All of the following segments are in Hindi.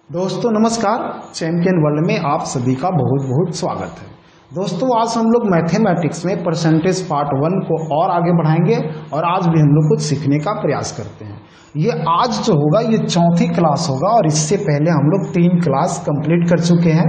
दोस्तों नमस्कार। चैंपियन वर्ल्ड में आप सभी का बहुत बहुत स्वागत है। दोस्तों आज हम लोग मैथमेटिक्स में परसेंटेज पार्ट 1 को और आगे बढ़ाएंगे और आज भी हम लोग कुछ सीखने का प्रयास करते हैं। ये आज जो होगा ये चौथी क्लास होगा और इससे पहले हम लोग 3 क्लास कंप्लीट कर चुके हैं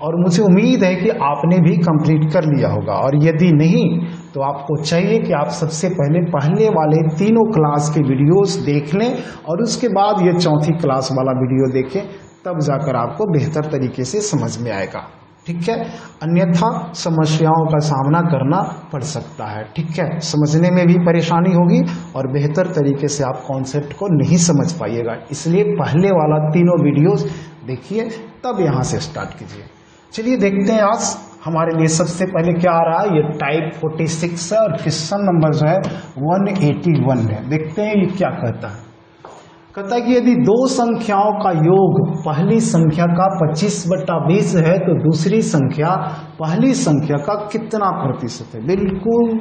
और मुझे उम्मीद है कि आपने भी कंप्लीट कर लिया होगा, और यदि नहीं तो आपको चाहिए कि आप सबसे पहले वाले तीनों क्लास के वीडियोस देख लें और उसके बाद ये चौथी क्लास वाला वीडियो देखें, तब जाकर आपको बेहतर तरीके से समझ में आएगा। ठीक है, अन्यथा समस्याओं का सामना करना पड़ सकता है। ठीक है, समझने में भी परेशानी होगी और बेहतर तरीके से आप कॉन्सेप्ट को नहीं समझ पाइएगा। इसलिए पहले वाला तीनों वीडियोस देखिए, तब यहाँ से स्टार्ट कीजिए। चलिए देखते हैं आज हमारे लिए सबसे पहले क्या आ रहा है। ये टाइप 46 है और क्वेश्चन नंबर जो है 181 है। देखते हैं ये क्या कहता है। कहता है कि यदि दो संख्याओं का योग पहली संख्या का 25/20 है तो दूसरी संख्या पहली संख्या का कितना प्रतिशत है। बिल्कुल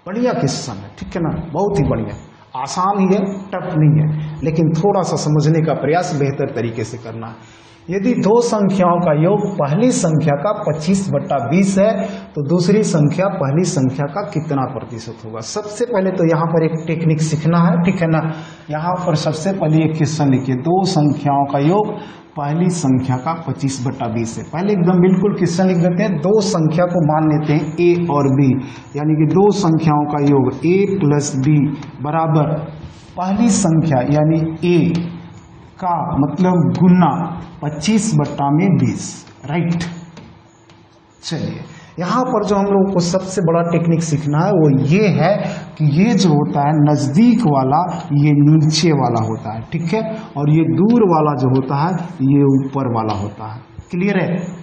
बढ़िया क्वेश्चन है। ठीक है ना, बहुत ही बढ़िया, आसान ही है, टफ नहीं है, लेकिन थोड़ा सा समझने का प्रयास बेहतर तरीके से करना है। यदि दो संख्याओं का योग पहली संख्या का 25/20 है तो दूसरी संख्या पहली संख्या का कितना प्रतिशत होगा। सबसे पहले तो यहाँ पर एक टेक्निक सीखना है। ठीक है ना, यहाँ पर सबसे पहले एक क्वेश्चन लिखिए, दो संख्याओं का योग पहली संख्या का 25/20 है। पहले एकदम बिल्कुल क्वेश्चन लिख देते हैं। दो संख्या को मान लेते हैं ए और बी, यानी कि दो संख्याओं का योग a + b बराबर पहली संख्या यानी a का मतलब गुना 25/20, राइट। चलिए यहाँ पर जो हम लोगों को सबसे बड़ा टेक्निक सीखना है वो ये है कि ये जो होता है नजदीक वाला ये नीचे वाला होता है। ठीक है, और ये दूर वाला जो होता है ये ऊपर वाला होता है। क्लियर है।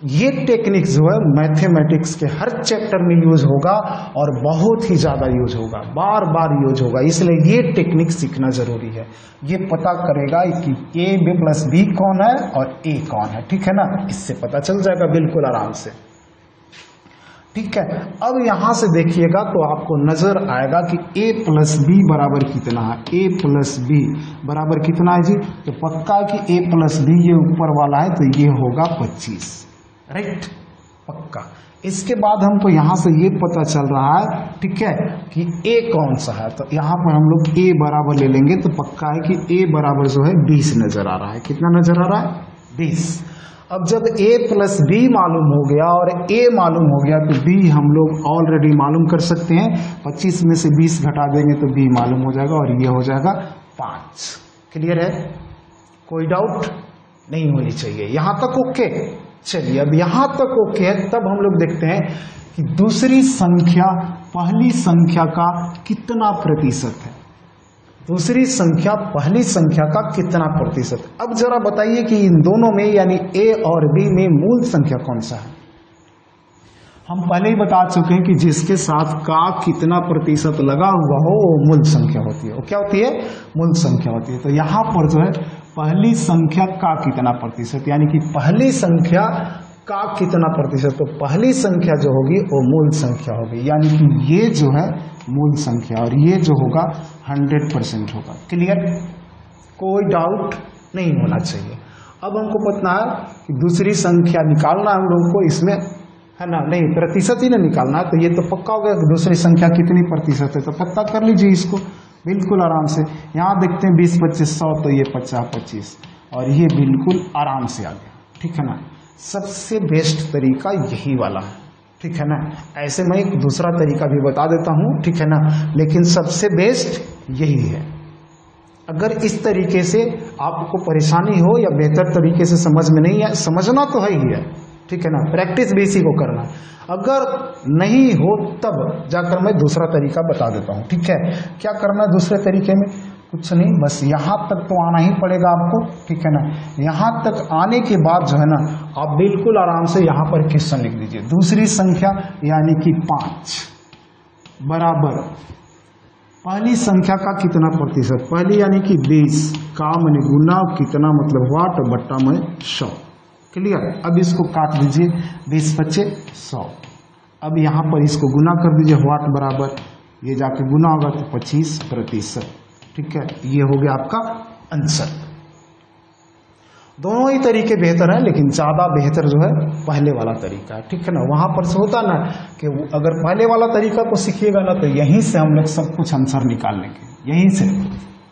ये टेक्निक जो है मैथमेटिक्स के हर चैप्टर में यूज होगा और बहुत ही ज्यादा यूज होगा, बार बार यूज होगा। इसलिए ये टेक्निक सीखना जरूरी है। ये पता करेगा कि a + b कौन है और a कौन है। ठीक है ना, इससे पता चल जाएगा बिल्कुल आराम से। ठीक है, अब यहां से देखिएगा तो आपको नजर आएगा कि a + b बराबर कितना है। a + b बराबर कितना है जी, तो पक्का कि a + b ये ऊपर वाला है तो ये होगा 25, राइट, पक्का। इसके बाद हमको यहां से ये पता चल रहा है, ठीक है, कि a कौन सा है। तो यहां पर हम लोग a बराबर ले लेंगे तो पक्का है कि a बराबर जो है 20 नजर आ रहा है। कितना नजर आ रहा है, 20। अब जब a + b मालूम हो गया और a मालूम हो गया तो b हम लोग ऑलरेडी मालूम कर सकते हैं। 25 में से 20 घटा देंगे तो b मालूम हो जाएगा और ये हो जाएगा 5। क्लियर है, कोई डाउट नहीं होनी चाहिए। यहां तक ओके। चलिए अब यहां तक ओके है, तब हम लोग देखते हैं कि दूसरी संख्या पहली संख्या का कितना प्रतिशत है। दूसरी संख्या पहली संख्या का कितना प्रतिशत। अब जरा बताइए कि इन दोनों में यानी a और b में मूल संख्या कौन सा है। हम पहले ही बता चुके हैं कि जिसके साथ का कितना प्रतिशत लगा हुआ हो वो मूल संख्या होती है। वो क्या होती है, मूल संख्या होती है। तो यहाँ पर जो है पहली संख्या का कितना प्रतिशत, यानी कि पहली संख्या का कितना प्रतिशत, तो पहली संख्या जो होगी वो मूल संख्या होगी, यानी कि ये जो है मूल संख्या और ये जो होगा 100% होगा। क्लियर, कोई डाउट नहीं होना चाहिए। अब हमको पता है कि दूसरी संख्या निकालना हम लोगों को, इसमें है ना, नहीं प्रतिशत ही ना निकालना है। तो ये तो पक्का हो गया कि दूसरी संख्या कितनी प्रतिशत है, तो पता कर लीजिए इसको बिल्कुल आराम से। यहाँ देखते हैं 20 × 25 100, तो ये 50 × 25 और ये बिल्कुल आराम से आ गया। ठीक है ना, सबसे बेस्ट तरीका यही वाला है। ठीक है ना, ऐसे मैं एक दूसरा तरीका भी बता देता हूँ। ठीक है ना, लेकिन सबसे बेस्ट यही है। अगर इस तरीके से आपको परेशानी हो या बेहतर तरीके से समझ में नहीं है, समझना तो है ही है। ठीक है ना, प्रैक्टिस भी इसी को करना। अगर नहीं हो तब जाकर मैं दूसरा तरीका बता देता हूँ। ठीक है, क्या करना है दूसरे तरीके में, कुछ नहीं, बस यहाँ तक तो आना ही पड़ेगा आपको। ठीक है ना, यहाँ तक आने के बाद जो है ना आप बिल्कुल आराम से यहाँ पर क्वेश्चन लिख दीजिए। दूसरी संख्या यानी कि 5 बराबर पहली संख्या का कितना प्रतिशत। पहली यानी कि 20 का मैंने गुना कितना मतलब वाट बट्टा में 100। क्लियर, अब इसको काट दीजिए, 20 × 25 100। अब यहाँ पर इसको गुना कर दीजिए, वाट बराबर ये जाके गुना होगा तो 25%। ठीक है, ये हो गया आपका आंसर। दोनों ही तरीके बेहतर हैं, लेकिन ज़्यादा बेहतर जो है पहले वाला तरीका है, ठीक है ना। वहाँ पर से होता ना कि अगर पहले वाला तरीका को सीखिएगा ना तो यहीं से हम लोग सब कुछ आंसर निकाल लेंगे, यहीं से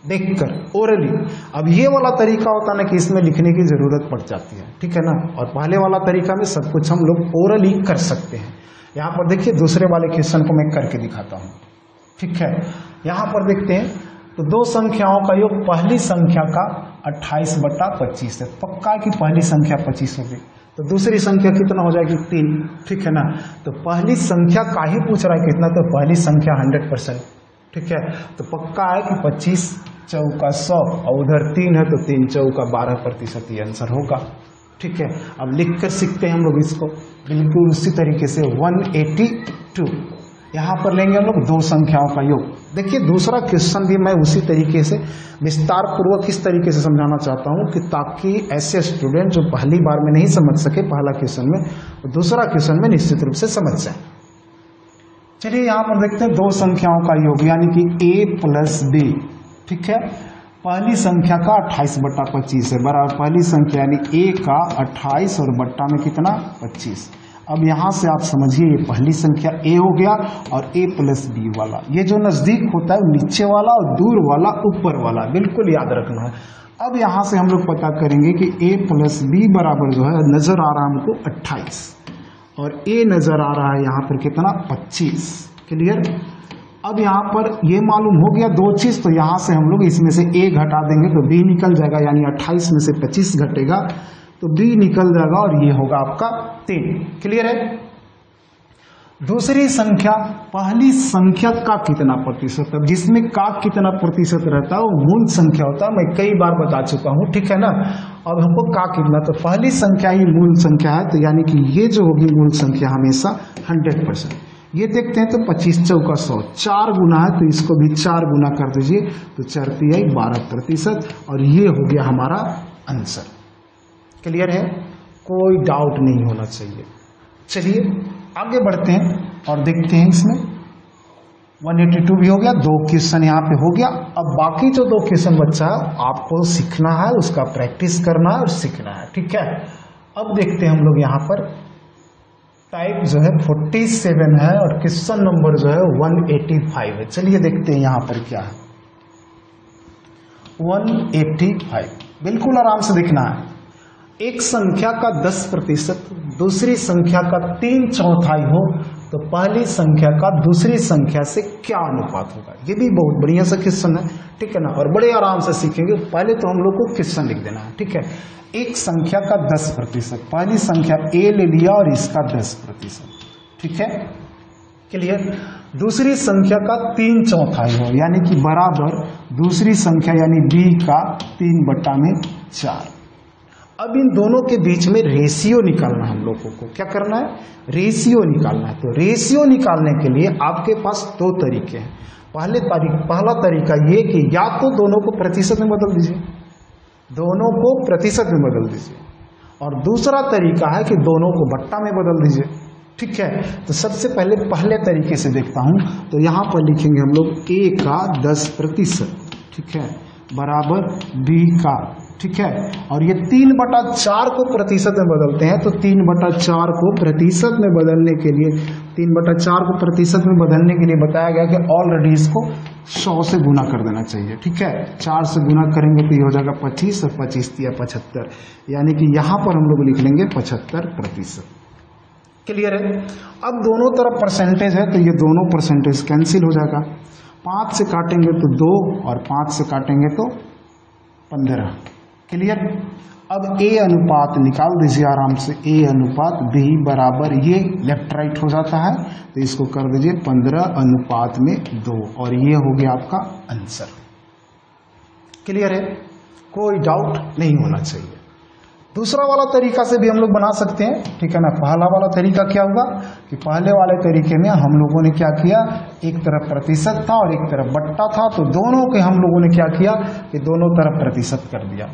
देखकर ओरली। अब ये वाला तरीका होता है ना कि इसमें लिखने की ज़रूरत पड़ जाती है, ठीक है ना। और पहले वाला तरीका में सब कुछ हम लोग ओरली कर सकते हैं। यहाँ पर देखिए दूसरे वाले क्वेश्चन को मैं करके दिखाता हूँ, ठीक है। यहाँ पर देखते हैं तो दो संख्याओं का योग पहली संख्या का 28/25 है। पक्का है कि पहली संख्या 25 होगी, तो दूसरी संख्या कितना हो जाएगी 3, ठीक है ना। तो पहली संख्या का ही पूछ रहा है कितना, तो पहली संख्या 100%, ठीक है। तो पक्का है कि 25 चौका 100 और उधर 3 है तो 3 चौका 12% ये आंसर होगा, ठीक है। अब लिख कर सीखते हैं हम लोग इसको बिल्कुल उसी तरीके से 182। यहाँ पर लेंगे हम लोग दो संख्याओं का योग। देखिए दूसरा क्वेश्चन भी मैं उसी तरीके से विस्तार पूर्वक इस तरीके से समझाना चाहता हूँ कि ताकि ऐसे स्टूडेंट जो पहली बार में नहीं समझ सके पहला क्वेश्चन में, दूसरा क्वेश्चन में निश्चित रूप से समझ जाए। चलिए यहाँ पर देखते हैं दो संख्याओं का योग यानी कि a + b, ठीक है। पहली संख्या का 28/25 है बराबर पहली संख्या यानी a का 28 और बट्टा में कितना 25। अब यहाँ से आप समझिए ये पहली संख्या a हो गया और a + b वाला, ये जो नज़दीक होता है नीचे वाला और दूर वाला ऊपर वाला, बिल्कुल याद रखना है। अब यहाँ से हम लोग पता करेंगे कि a + b बराबर जो है नज़र आ रहा है हमको 28 और a नज़र आ रहा है यहाँ पर कितना 25। क्लियर। अब यहाँ पर ये मालूम हो गया दो चीज़, तो यहाँ से हम लोग इसमें से a घटा देंगे तो b निकल जाएगा, यानी 28 में से 25 घटेगा तो b निकल जाएगा और ये होगा आपका 3। क्लियर है। दूसरी संख्या पहली संख्या का कितना प्रतिशत है, जिसमें का कितना प्रतिशत रहता है वो मूल संख्या होता है, मैं कई बार बता चुका हूँ, ठीक है ना। अब हमको का कितना, तो पहली संख्या ही मूल संख्या है, तो यानी कि ये जो होगी मूल संख्या हमेशा 100%। ये देखते हैं तो 25 चौका 100 4 गुना है तो इसको भी 4 गुना कर दीजिए तो 4 × 12% और ये हो गया हमारा आंसर। क्लियर है, कोई डाउट नहीं होना चाहिए। चलिए आगे बढ़ते हैं और देखते हैं इसमें 182 भी हो गया, दो क्वेश्चन यहाँ पे हो गया। अब बाकी जो दो क्वेश्चन बच्चा है आपको सीखना है, उसका प्रैक्टिस करना है और सीखना है, ठीक है। अब देखते हैं हम लोग यहाँ पर टाइप जो है 47 है और क्वेश्चन नंबर जो है 185 है। चलिए देखते हैं यहाँ पर क्या है 185। बिल्कुल आराम से देखना है। एक संख्या का 10% दूसरी संख्या का 3/4 हो तो पहली संख्या का दूसरी संख्या से क्या अनुपात होगा। ये भी बहुत बढ़िया सा क्वेश्चन है, ठीक है ना, और बड़े आराम से सीखेंगे। पहले तो हम लोग को क्वेश्चन लिख देना है, ठीक है। एक संख्या का 10%, पहली संख्या a ले लिया और इसका 10%, ठीक है। क्लियर। दूसरी संख्या का 3/4 हो यानी कि बराबर दूसरी संख्या यानी b का 3/4। अब इन दोनों के बीच में रेशियो निकालना है हम लोगों को। क्या करना है, रेशियो निकालना है। तो रेशियो निकालने के लिए आपके पास दो तरीके हैं। पहला तरीका ये कि या तो दोनों को प्रतिशत में बदल दीजिए, दोनों को प्रतिशत में बदल दीजिए, और दूसरा तरीका है कि दोनों को बट्टा में बदल दीजिए, ठीक है। तो सबसे पहले तरीके से देखता हूं। तो यहां पर लिखेंगे हम लोग a का 10%, ठीक है, बराबर b का, ठीक है। और ये 3/4 को प्रतिशत में बदलते हैं। तो 3/4 को प्रतिशत में बदलने के लिए 3/4 को प्रतिशत में बदलने के लिए बताया गया कि ऑलरेडी इसको 100 से गुना कर देना चाहिए, ठीक है। 4 से गुना करेंगे तो ये हो जाएगा 25 और 25 या 75, यानी कि यहाँ पर हम लोग लिख लेंगे 75%। क्लियर है। अब दोनों तरफ परसेंटेज है तो ये दोनों परसेंटेज कैंसिल हो जाएगा। 5 से काटेंगे तो 2 और 5 से काटेंगे तो 15। क्लियर। अब a अनुपात निकाल दीजिए आराम से। a अनुपात b बराबर ये लेफ्ट राइट हो जाता है तो इसको कर दीजिए 15:2 और ये हो गया आपका आंसर। क्लियर है, कोई डाउट नहीं होना चाहिए। दूसरा वाला तरीका से भी हम लोग बना सकते हैं, ठीक है ना। पहला वाला तरीका क्या होगा कि पहले वाले तरीके में हम लोगों ने क्या किया, एक तरफ प्रतिशत था और एक तरफ बट्टा था, तो दोनों के हम लोगों ने क्या किया कि दोनों तरफ प्रतिशत कर दिया।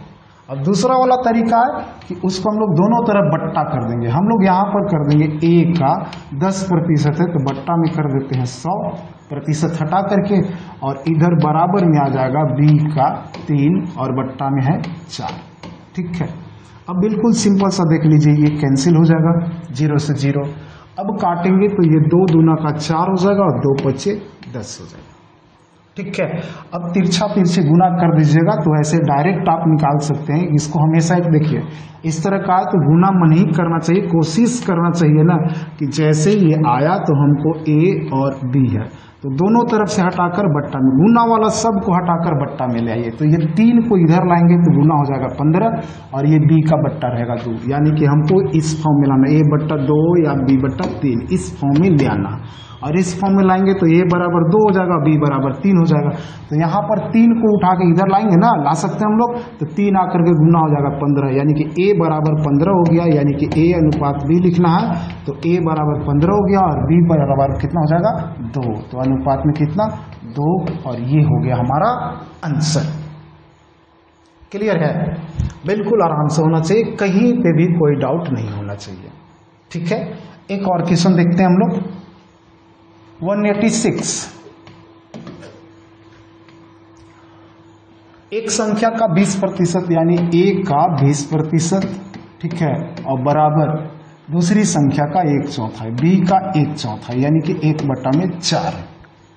अब दूसरा वाला तरीका है कि उसको हम लोग दोनों तरफ बट्टा कर देंगे। हम लोग यहाँ पर कर देंगे a का 10% है तो बट्टा में कर देते हैं 100% हटा करके, और इधर बराबर में आ जाएगा b का 3 और बट्टा में है 4, ठीक है। अब बिल्कुल सिंपल सा देख लीजिए, ये कैंसिल हो जाएगा 0 से 0। अब काटेंगे तो ये 2 दूना का 4 हो जाएगा और 2 पचे 10 हो जाएगा। ठीक है, अब तिरछा तिरछे गुना कर दीजिएगा तो ऐसे डायरेक्ट आप निकाल सकते हैं। इसको हमेशा एक देखिए इस तरह का है तो गुना मन ही करना चाहिए, कोशिश करना चाहिए ना कि जैसे ये आया तो हमको A और B है तो दोनों तरफ से हटाकर बट्टा में, गुना वाला सब को हटाकर बट्टा में ले आइए। तो ये 3 को इधर लाएंगे तो गुना हो जाएगा 15 और ये B का बट्टा रहेगा 2, यानी कि हमको इस फॉर्म में लाना A बट्टा 2 या B बट्टा 3 इस फॉर्म में ले आना। और इस फॉर्म में लाएंगे तो A बराबर 2 हो जाएगा, B बराबर 3 हो जाएगा। तो यहाँ पर 3 को उठा के इधर लाएंगे ना, ला सकते हैं हम लोग, तो 3 आकर के गुना हो जाएगा 15, यानी कि A बराबर 15 हो गया, यानी कि A अनुपात B लिखना है तो A बराबर 15 हो गया और B बराबर कितना हो जाएगा 2। तो अनुपात में कितना 2 और ये हो गया हमारा आंसर। क्लियर है, बिल्कुल आराम से होना चाहिए, कहीं पे भी कोई डाउट नहीं होना चाहिए। ठीक है, एक और क्वेश्चन देखते हैं हम लोग। 186, एक संख्या का 20% यानी A का 20%, ठीक है, और बराबर दूसरी संख्या का 1/4, B का 1/4 यानी कि 1/4।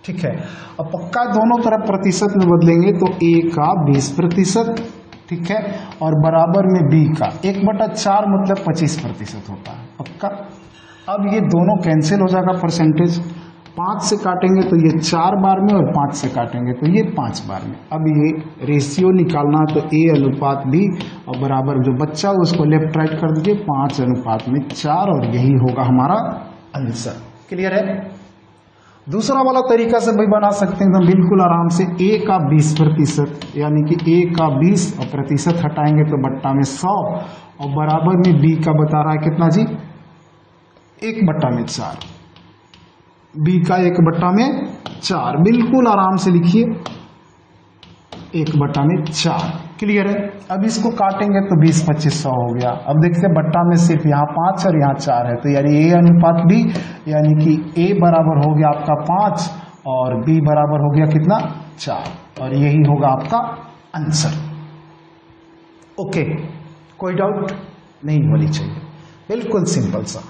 ठीक है, अब पक्का दोनों तरफ प्रतिशत में बदलेंगे तो A का 20%, ठीक है, और बराबर में B का 1/4 मतलब 25% होता है पक्का। अब ये दोनों कैंसिल हो जाएगा परसेंटेज, 5 से काटेंगे तो ये 4 बार में और 5 से काटेंगे तो ये 5 बार में। अब ये रेशियो निकालना तो A अनुपात B और बराबर जो बच्चा उसको लेफ्ट राइट कर दीजिए 5 अनुपात में 4 और यही होगा हमारा आंसर। क्लियर है, दूसरा वाला तरीका से भी बना सकते हैं एकदम बिल्कुल आराम से। A का 20% यानी कि A का 20 और प्रतिशत हटाएंगे तो बट्टा में 100 और बराबर में B का बता रहा है कितना जी 1/4, B का 1/4, बिल्कुल आराम से लिखिए 1/4। क्लियर है, अब इसको काटेंगे तो 20 25 100 हो गया। अब देखते हैं बट्टा में सिर्फ यहाँ 5 और यहाँ 4 है तो यानी A अनुपात B, यानी कि A बराबर हो गया आपका 5 और B बराबर हो गया कितना 4 और यही होगा आपका आंसर। ओके, कोई डाउट नहीं होनी चाहिए, बिल्कुल सिंपल सा।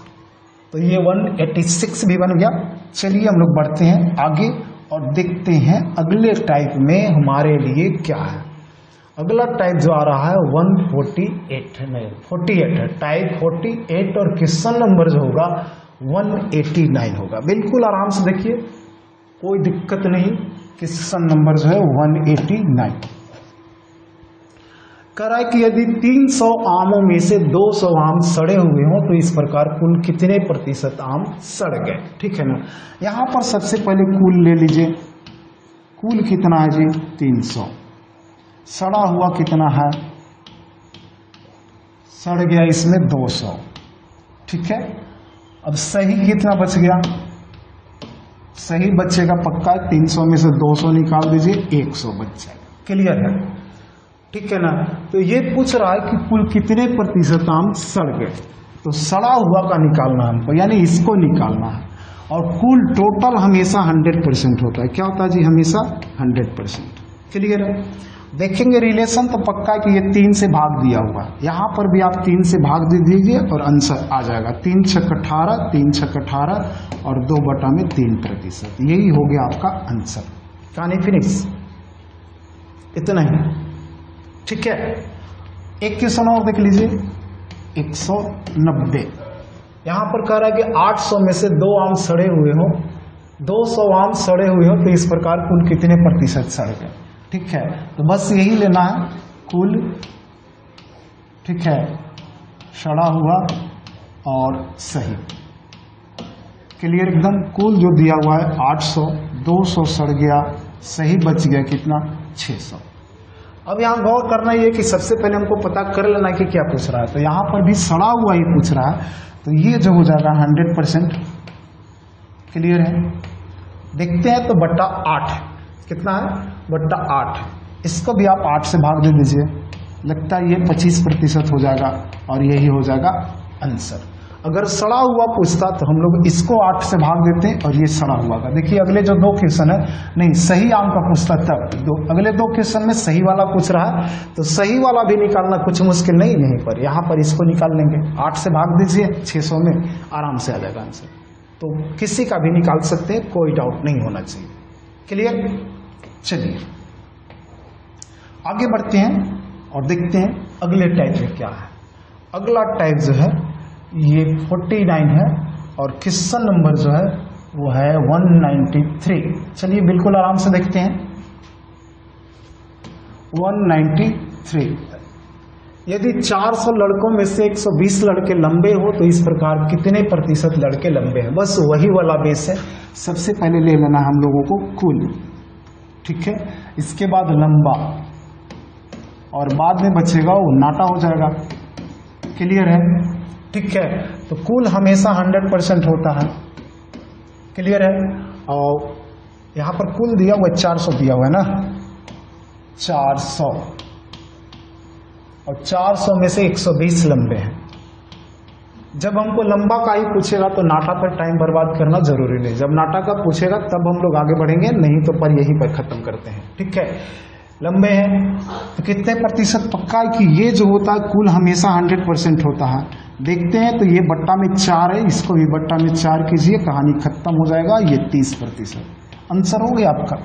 तो ये 186 भी बन गया। चलिए हम लोग बढ़ते हैं आगे और देखते हैं अगले टाइप में हमारे लिए क्या है। अगला टाइप जो आ रहा है 148 नहीं 48 है, टाइप 48 और क्वेश्चन नंबर जो होगा 189 होगा। बिल्कुल आराम से देखिए, कोई दिक्कत नहीं। क्वेश्चन नंबर जो है 189 कह रहा है कि यदि 300 आमों में से 200 आम सड़े हुए हों तो इस प्रकार कुल कितने प्रतिशत आम सड़ गए। ठीक है ना, यहां पर सबसे पहले कुल ले लीजिए, कुल कितना है जी 300, सड़ा हुआ कितना है, सड़ गया इसमें 200। ठीक है, अब सही कितना बच गया, सही बचेगा पक्का 300 में से 200 निकाल दीजिए 100 बच जाएगा। क्लियर है, ठीक है ना। तो ये पूछ रहा है कि कुल कितने प्रतिशत आम सड़ गए, तो सड़ा हुआ का निकालना हमको, यानी इसको निकालना है। और कुल टोटल हमेशा 100% होता है। क्या होता है जी, हमेशा 100%। क्लियर है, देखेंगे रिलेशन तो पक्का है कि ये 3 से भाग दिया हुआ, यहाँ पर भी आप 3 से भाग दे दीजिए और आंसर आ जाएगा 3 छक 18, 3 छक 18 और 2/3%। यही हो गया आपका आंसर। कहानी फिनिश, इतना ही। ठीक है, एक क्वेश्चन और देख लीजिए 190। यहां पर कह रहा है कि 800 में से 2 आम सड़े हुए हो, 200 आम सड़े हुए हो तो इस प्रकार कुल कितने प्रतिशत सड़ गए। ठीक है, तो बस यही लेना है कुल, ठीक है, सड़ा हुआ और सही। क्लियर एकदम, कुल जो दिया हुआ है 800, 200 सड़ गया, सही बच गया कितना 600। अब यहाँ गौर करना ये कि सबसे पहले हमको पता कर लेना कि क्या पूछ रहा है। तो यहाँ पर भी सड़ा हुआ ही पूछ रहा है तो ये जो हो जाएगा 100%। क्लियर है, देखते हैं तो बट्टा 8 कितना है, बट्टा 8, इसको भी आप 8 से भाग दे दीजिए, लगता है ये 25% हो जाएगा और यही हो जाएगा आंसर। अगर सड़ा हुआ पूछता तो हम लोग इसको 8 से भाग देते और ये सड़ा हुआ का। देखिए अगले जो 2 क्वेश्चन है, नहीं सही आम का पूछता तब अगले 2 क्वेश्चन में सही वाला पूछ रहा है, तो सही वाला भी निकालना कुछ मुश्किल नहीं। यहीं पर यहाँ पर इसको निकाल लेंगे, 8 से भाग दीजिए 600 में, आराम से आ जाएगा आंसर। तो किसी का भी निकाल सकते हैं, कोई डाउट नहीं होना चाहिए। क्लियर? चलिए आगे बढ़ते हैं और देखते हैं अगले टाइप में क्या है। अगला टाइप जो है ये 49 है और क्वेश्चन नंबर जो है वो है 193। चलिए बिल्कुल आराम से देखते हैं। 193, यदि 400 लड़कों में से 120 लड़के लंबे हो तो इस प्रकार कितने प्रतिशत लड़के लंबे हैं। बस वही वाला बेस है। सबसे पहले ले लेना हम लोगों को कुल, ठीक है, इसके बाद लंबा और बाद में बचेगा वो नाटा हो जाएगा। क्लियर है? ठीक है, तो कुल हमेशा 100% होता है। क्लियर है? और यहां पर कुल दिया हुआ 400 दिया हुआ है ना, 400, और 400 में से 120 लंबे हैं। जब हमको लंबा का ही पूछेगा तो नाटा पर टाइम बर्बाद करना जरूरी नहीं। जब नाटा का पूछेगा तब हम लोग आगे बढ़ेंगे, नहीं तो पर यहीं पर खत्म करते हैं। ठीक है, लंबे हैं तो कितने प्रतिशत पक्का है कि ये जो होता है कुल हमेशा 100% होता है। देखते हैं तो ये बट्टा में 4 है, इसको भी बट्टा में 4 कीजिए, कहानी खत्म हो जाएगा। ये 30% आंसर हो गया आपका।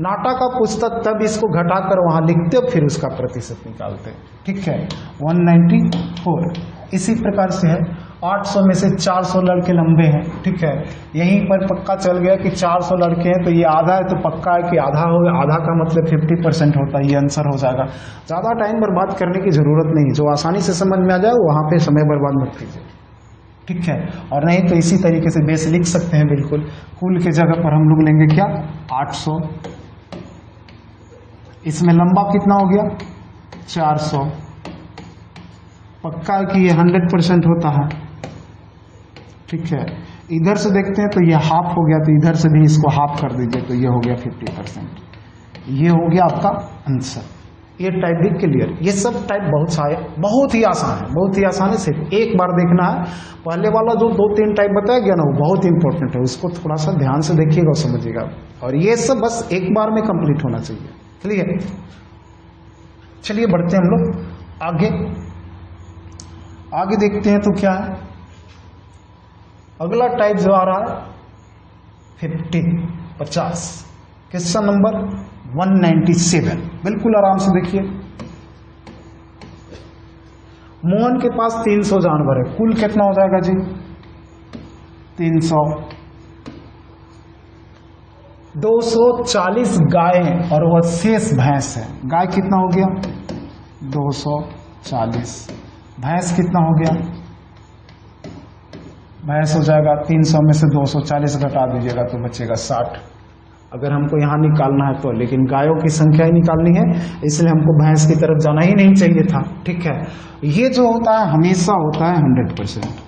नाटा का पूछता तब इसको घटाकर वहां लिखते, फिर उसका प्रतिशत निकालते। ठीक है, 194 इसी प्रकार से है। 800 में से 400 लड़के लंबे हैं। ठीक है, यहीं पर पक्का चल गया कि 400 लड़के हैं तो ये आधा है, तो पक्का है कि आधा हो गया। आधा का मतलब 50% होता है, ये आंसर हो जाएगा। ज़्यादा टाइम बर्बाद करने की जरूरत नहीं, जो आसानी से समझ में आ जाए वहां पे समय बर्बाद मत कीजिए। ठीक है, और नहीं तो इसी तरीके से बेस लिख सकते हैं बिल्कुल। कुल के जगह पर हम लोग लेंगे क्या, 800, इसमें लंबा कितना हो गया 400, पक्का है कि ये 100% होता है। ठीक है, इधर से देखते हैं तो ये हाफ हो गया, तो इधर से भी इसको हाफ कर दीजिए तो ये हो गया 50%। ये हो गया आपका आंसर। ये टाइप भी क्लियर। ये सब टाइप बहुत सारे, बहुत ही आसान है, बहुत ही आसान है। सिर्फ एक बार देखना है। पहले वाला जो 2-3 टाइप बताया गया ना वो बहुत इंपॉर्टेंट है, उसको थोड़ा सा ध्यान से देखिएगा और समझिएगा। और ये सब बस एक बार में कंप्लीट होना चाहिए। क्लियर? चलिए बढ़ते हैं हम लोग आगे। आगे देखते हैं तो क्या है अगला टाइप जो आ रहा है 50। Question number 197। बिल्कुल आराम से देखिए। मोहन के पास 300 जानवर है, कुल कितना हो जाएगा जी 300। 240 गाय और वह शेष भैंस है। गाय कितना हो गया 240, भैंस कितना हो गया, भैंस हो जाएगा 300 में से 240 घटा दीजिएगा तो बचेगा 60। अगर हमको यहाँ निकालना है तो, लेकिन गायों की संख्या ही निकालनी है, इसलिए हमको भैंस की तरफ जाना ही नहीं चाहिए था। ठीक है, ये जो होता है हमेशा होता है 100%।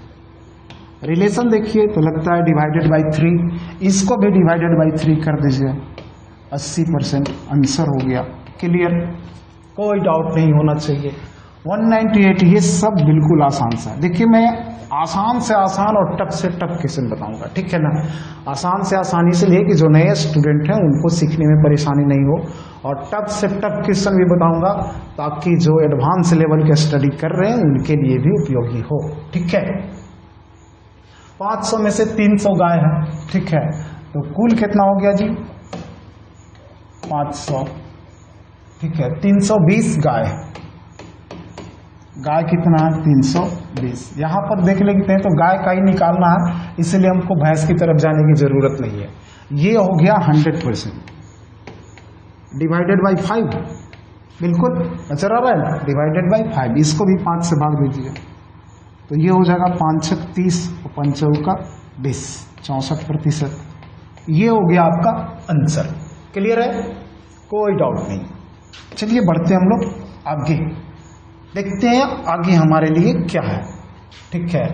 रिलेशन देखिए तो लगता है डिवाइडेड बाई 3, इसको भी डिवाइडेड बाई 3 कर दीजिए, 80% आंसर हो गया। क्लियर? कोई डाउट नहीं होना चाहिए। 198 ये सब बिल्कुल आसान सा है। देखिए मैं आसान से आसान और टफ से टफ क्वेश्चन बताऊंगा। ठीक है ना? आसान से आसान इसलिए कि जो नए स्टूडेंट हैं उनको सीखने में परेशानी नहीं हो, और टफ से टफ क्वेश्चन भी बताऊंगा ताकि जो एडवांस लेवल के स्टडी कर रहे हैं उनके लिए भी उपयोगी हो। ठीक है, 500 में से 300 गाय है। ठीक है, तो कुल कितना हो गया जी 500। ठीक है, 320 गाय, गाय कितना है 320। यहां पर देख लेते हैं तो गाय का ही निकालना है, इसलिए हमको भैंस की तरफ जाने की जरूरत नहीं है। ये हो गया 100% डिवाइडेड बाई 5। बिल्कुल नजर आ रहा है ना, डिवाइडेड बाई 5। इसको भी 5 से भाग दीजिए तो ये हो जाएगा 5 छक 30 और 5 चौका 20, 64%। ये हो गया आपका आंसर। क्लियर है? कोई डाउट नहीं। चलिए बढ़ते हैं हम लोग आगे, देखते हैं आगे हमारे लिए क्या है। ठीक है,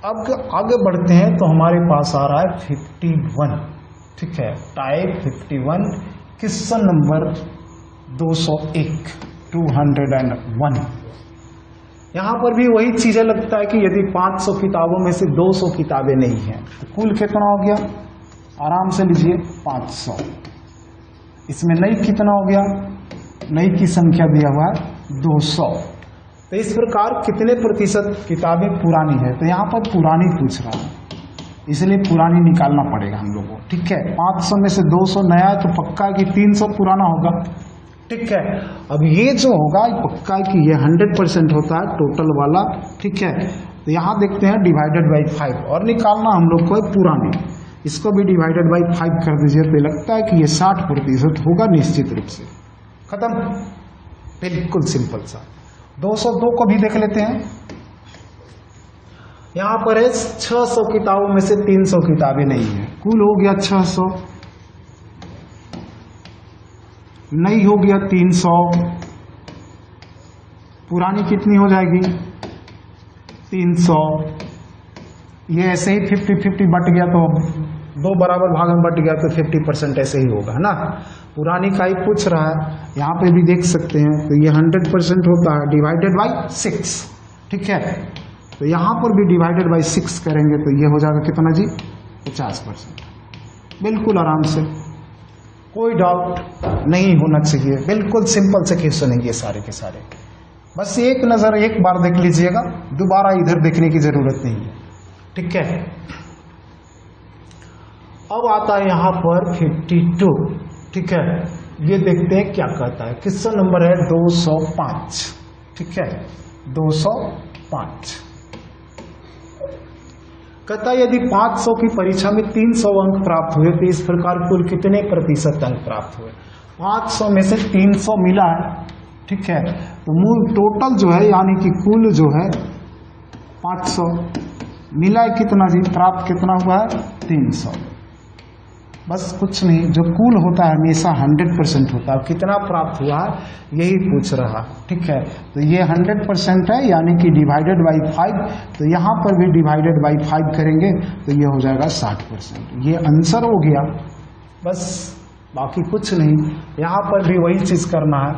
अब आगे बढ़ते हैं तो हमारे पास आ रहा है 51। ठीक है, टाइप 51 क्वेश्चन नंबर 201। यहाँ पर भी वही चीजें लगता है कि यदि 500 किताबों में से 200 किताबें नहीं हैं तो कुल कितना हो गया, आराम से लीजिए 500। इसमें नई कितना हो गया, नई की संख्या दिया हुआ है 200। तो इस प्रकार कितने प्रतिशत किताबें पुरानी है, तो यहाँ पर पुरानी पूछ रहा है, इसलिए पुरानी निकालना पड़ेगा हम लोगों को। ठीक है, 500 में से 200 नया है तो पक्का है कि 300 पुराना होगा। ठीक है, अब ये जो होगा पक्का है कि ये 100% होता है टोटल वाला। ठीक है, तो यहाँ देखते हैं डिवाइडेड बाई 5 और निकालना हम लोग को है पुरानी, इसको भी डिवाइडेड बाई 5 कर दीजिए तो लगता है कि ये 60% होगा निश्चित रूप से। खत्म, बिल्कुल सिंपल सा। 202 को भी देख लेते हैं। यहाँ पर है 600 किताबों में से 300 किताबें नहीं है, कुल हो गया 600, नई हो गया 300, पुरानी कितनी हो जाएगी 300। ये ऐसे ही 50-50 बट गया तो दो बराबर भाग में बट गया तो 50% ऐसे ही होगा, है ना। पुरानी का ही पूछ रहा है, यहाँ पे भी देख सकते हैं तो ये 100% होता है डिवाइडेड बाई 6। ठीक है, तो यहाँ पर भी डिवाइडेड बाई 6 करेंगे तो ये हो जाएगा कितना जी 50%। बिल्कुल आराम से, कोई डाउट नहीं होना चाहिए, बिल्कुल सिंपल से क्वेश्चन है ये सारे के सारे। बस एक नज़र एक बार देख लीजिएगा, दोबारा इधर देखने की जरूरत नहीं है। ठीक है, अब आता है यहाँ पर 52। ठीक है, ये देखते हैं क्या कहता है। क्वेश्चन नंबर है 205। ठीक है, 205 कहता है यदि 500 की परीक्षा में 300 अंक प्राप्त हुए तो इस प्रकार कुल कितने प्रतिशत अंक प्राप्त हुए। 500 में से 300 मिला है। ठीक है, तो मूल टोटल जो है यानी कि कुल जो है 500 मिला है कितना जी, प्राप्त कितना हुआ है 300। बस कुछ नहीं, जो कुल होता है हमेशा 100% होता है, कितना प्राप्त हुआ है यही पूछ रहा। ठीक है, तो ये 100% है यानी कि डिवाइडेड बाई 5, तो यहाँ पर भी डिवाइडेड बाई 5 करेंगे तो ये हो जाएगा 60%। ये आंसर हो गया, बस बाकी कुछ नहीं। यहाँ पर भी वही चीज़ करना है।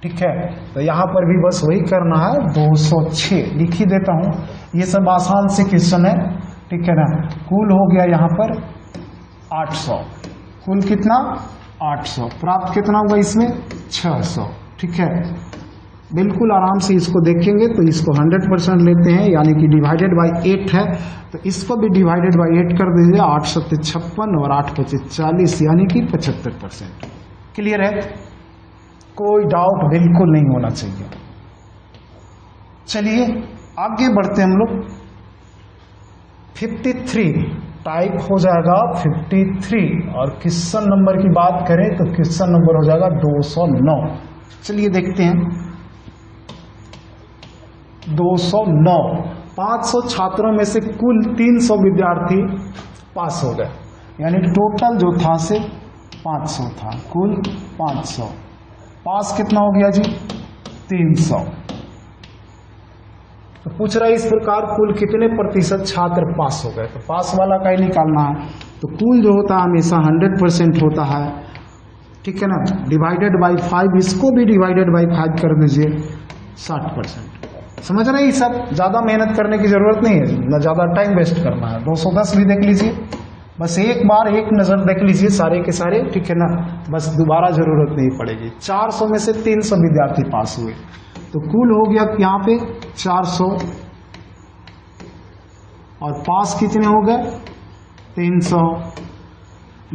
ठीक है, तो यहाँ पर भी बस वही करना है। 206 लिख ही देता हूँ, ये सब आसान से क्वेश्चन है। ठीक है ना, कुल हो गया यहाँ पर 800, कुल कितना 800, प्राप्त कितना होगा इसमें 600। ठीक है, बिल्कुल आराम से इसको देखेंगे तो इसको 100% लेते हैं यानी कि डिवाइडेड बाई 8 है, तो इसको भी डिवाइडेड बाई 8 कर दीजिए। 8 7 56 और 8 25 40 यानी कि 75%। क्लियर है, कोई डाउट बिल्कुल नहीं होना चाहिए। चलिए आगे बढ़ते हैं हम लोग। 53 टाइप हो जाएगा 53 और क्वेश्चन नंबर की बात करें तो क्वेश्चन नंबर हो जाएगा 209। चलिए देखते हैं 209। 500 छात्रों में से कुल 300 विद्यार्थी पास हो गए, यानी टोटल जो था से 500 था, कुल 500, पास कितना हो गया जी 300। तो पूछ रहा है इस प्रकार कुल कितने प्रतिशत छात्र पास हो गए, तो पास वाला का ही निकालना है। तो कुल जो होता है हमेशा 100% होता है। ठीक है ना, डिवाइडेड बाई 5, इसको भी डिवाइडेड बाई 5 कर दीजिए 60%। समझ रहे हैं, सब ज़्यादा मेहनत करने की जरूरत नहीं है, ना ज़्यादा टाइम वेस्ट करना है। 210 भी देख लीजिए, बस एक बार एक नज़र देख लीजिए सारे के सारे। ठीक है ना, बस दोबारा जरूरत नहीं पड़ेगी। 400 में से 300 विद्यार्थी पास हुए, तो कुल हो गया यहाँ पे 400 और पास कितने हो गए 300।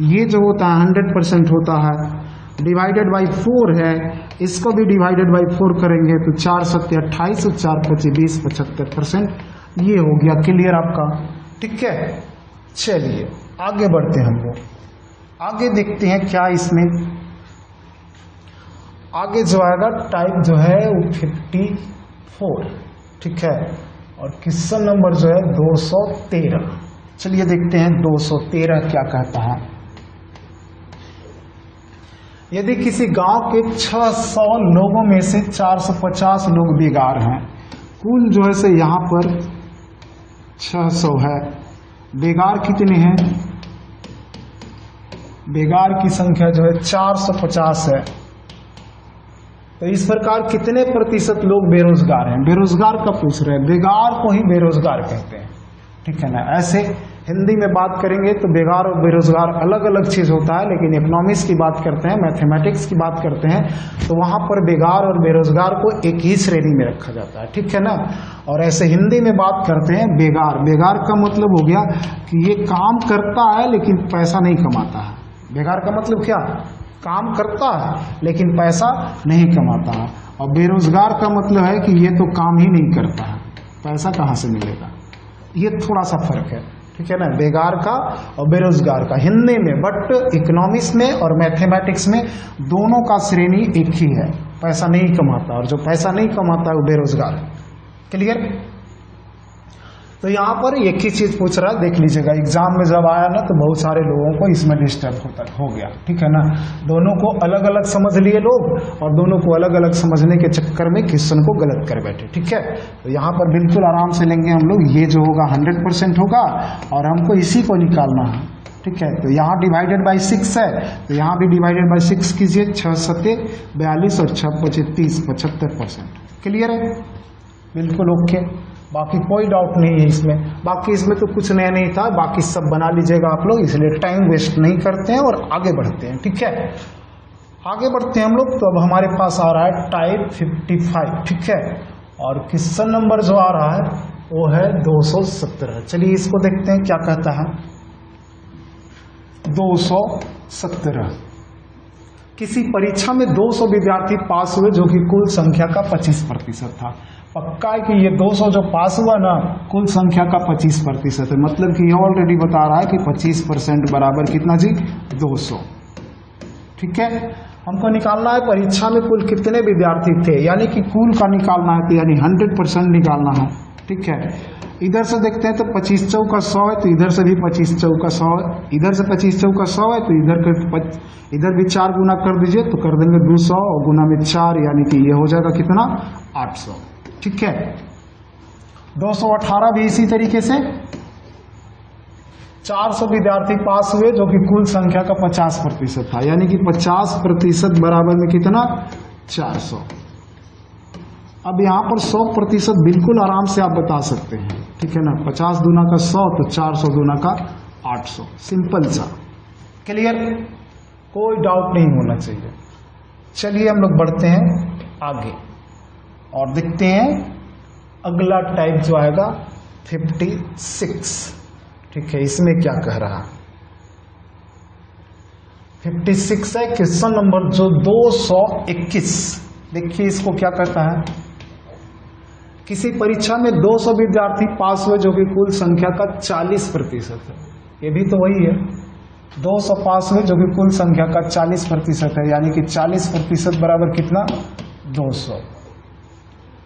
ये जो होता है 100% होता है, डिवाइडेड बाई 4 है, इसको भी डिवाइडेड बाई 4 करेंगे तो 4 7 28 और 4 25 20 75%। ये हो गया क्लियर आपका। ठीक है, चलिए आगे बढ़ते हैं हम लोग। आगे देखते हैं क्या इसमें आगे जो आएगा टाइप जो है वो 54। ठीक है, और क्वेश्चन नंबर जो है 213। चलिए देखते हैं 213 क्या कहता है। यदि किसी गांव के 600 लोगों में से 450 लोग बेकार हैं, कुल जो है से यहाँ पर 600 है, बेकार कितने हैं, बेकार की संख्या जो है 450 है। तो इस प्रकार कितने प्रतिशत लोग बेरोजगार हैं, बेरोजगार का पूछ रहे हैं, बेगार को ही बेरोजगार कहते हैं, ठीक है ना। ऐसे हिंदी में बात करेंगे तो बेगार और बेरोजगार अलग अलग चीज होता है, लेकिन इकोनॉमिक्स की बात करते हैं, मैथमेटिक्स की बात करते हैं तो वहां पर बेगार और बेरोजगार को एक ही श्रेणी में रखा जाता है, ठीक है ना। और ऐसे हिंदी में बात करते हैं बेगार, बेगार का मतलब हो गया कि ये काम करता है लेकिन पैसा नहीं कमाता है। बेगार का मतलब क्या, काम करता है लेकिन पैसा नहीं कमाता है। और बेरोजगार का मतलब है कि ये तो काम ही नहीं करता है, पैसा कहाँ से मिलेगा, ये थोड़ा सा फर्क है, ठीक है ना, बेगार का और बेरोजगार का हिंदी में। बट इकोनॉमिक्स में और मैथमेटिक्स में दोनों का श्रेणी एक ही है, पैसा नहीं कमाता, और जो पैसा नहीं कमाता है वो बेरोजगार है। क्लियर। तो यहाँ पर एक ही चीज पूछ रहा है, देख लीजिएगा एग्जाम में जब आया ना तो बहुत सारे लोगों को इसमें डिस्टर्ब हो गया, ठीक है ना। दोनों को अलग अलग समझ लिए लोग और दोनों को अलग अलग समझने के चक्कर में क्वेश्चन को गलत कर बैठे, ठीक है। तो यहाँ पर बिल्कुल आराम से लेंगे हम लोग, ये जो होगा 100% होगा और हमको इसी को निकालना है, ठीक है। तो यहाँ डिवाइडेड बाई 6 है तो यहाँ भी डिवाइडेड बाई 6 कीजिए, 6 सत्ते 42 और 6 पचे 30, 75%। क्लियर है, बिल्कुल ओके, बाकी कोई डाउट नहीं है इसमें। बाकी इसमें तो कुछ नया नहीं था, बाकी सब बना लीजिएगा आप लोग, इसलिए टाइम वेस्ट नहीं करते हैं और आगे बढ़ते हैं, ठीक है। आगे बढ़ते हैं हम लोग। तो अब हमारे पास आ रहा है टाइप 55, ठीक है, और क्वेश्चन नंबर जो आ रहा है वो है 217। चलिए इसको देखते हैं क्या कहता है। 217, किसी परीक्षा में 200 विद्यार्थी पास हुए जो कि कुल संख्या का 25% था। पक्का है कि ये 200 जो पास हुआ ना कुल संख्या का 25% है, मतलब कि ये ऑलरेडी बता रहा है कि 25% बराबर कितना जी, 200, ठीक है। हमको निकालना है परीक्षा में कुल कितने विद्यार्थी थे, यानी कि कुल का निकालना है, तो यानी 100% निकालना है, ठीक है। इधर से देखते हैं तो 25 चौका 100 है, तो इधर से भी 25 चौका 100 है, इधर से 25 चौका 100 है तो इधर भी 4 गुना कर दीजिए तो कर देंगे 200 और गुना में 4, यानी कि ये हो जाएगा कितना, 800, ठीक है। 218 भी इसी तरीके से 400 विद्यार्थी पास हुए जो कि कुल संख्या का 50% था, यानी कि 50% बराबर में कितना, 400। अब यहाँ पर 100% बिल्कुल आराम से आप बता सकते हैं, ठीक है ना। 50 दूना का 100 तो 400 दूना का 800, सिंपल सा। क्लियर, कोई डाउट नहीं होना चाहिए। चलिए हम लोग बढ़ते हैं आगे और देखते हैं अगला टाइप जो आएगा 56, ठीक है। इसमें क्या कह रहा है, 56 है क्वेश्चन नंबर जो 221। देखिए इसको क्या कहता है, किसी परीक्षा में 200 विद्यार्थी पास हुए जो कि कुल संख्या का 40% है। ये भी तो वही है, 200 पास हुए जो कि कुल संख्या का 40% है, यानी कि 40% बराबर कितना, 200,